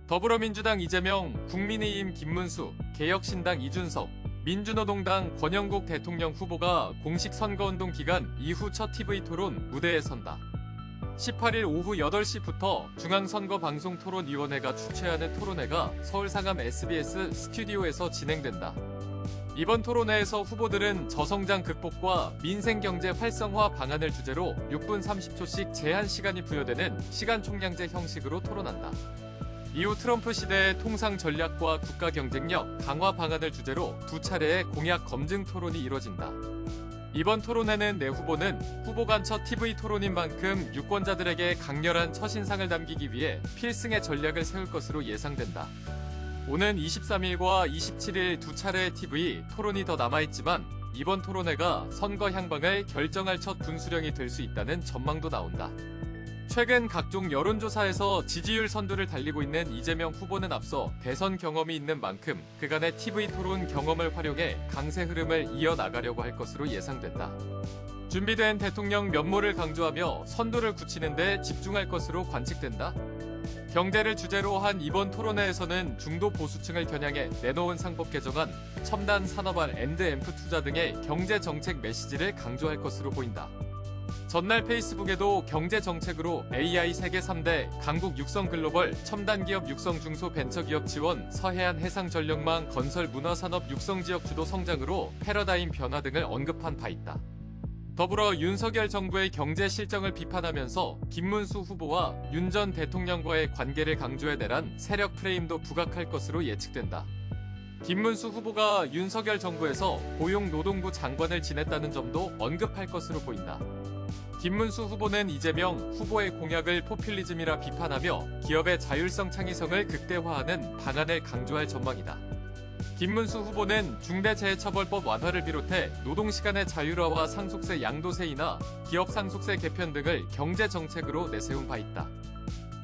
더불어민주당 이재명, 국민의힘 김문수, 개혁신당 이준석, 민주노동당 권영국 대통령 후보가 공식 선거운동 기간 이후 첫 TV 토론 무대에 선다. 18일 오후 8시부터 중앙선거방송토론위원회가 주최하는 토론회가 서울 상암 SBS 스튜디오에서 진행된다. 이번 토론회에서 후보들은 저성장 극복과 민생경제 활성화 방안을 주제로 6분 30초씩 제한 시간이 부여되는 시간 총량제 형식으로 토론한다. 이후 트럼프 시대의 통상 전략과 국가 경쟁력 강화 방안을 주제로 두 차례의 공약 검증 토론이 이뤄진다. 이번 토론회는 내 후보는 후보 간 첫 TV 토론인 만큼 유권자들에게 강렬한 첫인상을 남기기 위해 필승의 전략을 세울 것으로 예상된다. 오는 23일과 27일 두 차례의 TV 토론이 더 남아있지만 이번 토론회가 선거 향방을 결정할 첫 분수령이 될 수 있다는 전망도 나온다. 최근 각종 여론조사에서 지지율 선두를 달리고 있는 이재명 후보는 앞서 대선 경험이 있는 만큼 그간의 TV 토론 경험을 활용해 강세 흐름을 이어나가려고 할 것으로 예상된다. 준비된 대통령 면모를 강조하며 선두를 굳히는 데 집중할 것으로 관측된다. 경제를 주제로 한 이번 토론회에서는 중도 보수층을 겨냥해 내놓은 상법 개정안, 첨단 산업화 &앰프 투자 등의 경제 정책 메시지를 강조할 것으로 보인다. 전날 페이스북에도 경제 정책으로 AI 세계 3대 강국 육성 글로벌 첨단기업 육성 중소벤처기업 지원 서해안 해상전력망 건설 문화산업 육성지역 주도 성장으로 패러다임 변화 등을 언급한 바 있다. 더불어 윤석열 정부의 경제 실정을 비판하면서 김문수 후보와 윤 전 대통령과의 관계를 강조해내란 세력 프레임도 부각할 것으로 예측된다. 김문수 후보가 윤석열 정부에서 고용노동부 장관을 지냈다는 점도 언급할 것으로 보인다. 김문수 후보는 이재명 후보의 공약을 포퓰리즘이라 비판하며 기업의 자율성 창의성을 극대화하는 방안을 강조할 전망이다. 김문수 후보는 중대재해처벌법 완화를 비롯해 노동시간의 자율화와 상속세 양도세 인하, 기업 상속세 개편 등을 경제정책으로 내세운 바 있다.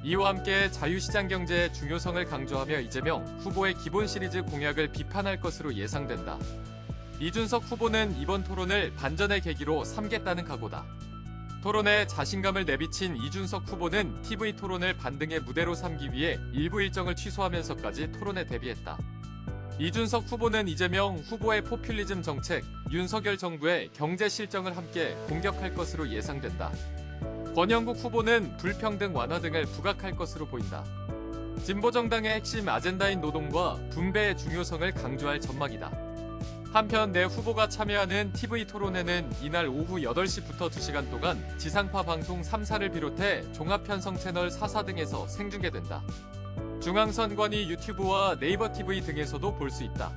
이와 함께 자유시장 경제의 중요성을 강조하며 이재명 후보의 기본 시리즈 공약을 비판할 것으로 예상된다. 이준석 후보는 이번 토론을 반전의 계기로 삼겠다는 각오다. 토론에 자신감을 내비친 이준석 후보는 TV 토론을 반등의 무대로 삼기 위해 일부 일정을 취소하면서까지 토론에 대비했다. 이준석 후보는 이재명 후보의 포퓰리즘 정책, 윤석열 정부의 경제 실정을 함께 공격할 것으로 예상된다. 권영국 후보는 불평등 완화 등을 부각할 것으로 보인다. 진보정당의 핵심 아젠다인 노동과 분배의 중요성을 강조할 전망이다. 한편 내 후보가 참여하는 TV 토론회는 이날 오후 8시부터 2시간 동안 지상파 방송 3사를 비롯해 종합편성 채널 4사 등에서 생중계된다. 중앙선관위 유튜브와 네이버 TV 등에서도 볼 수 있다.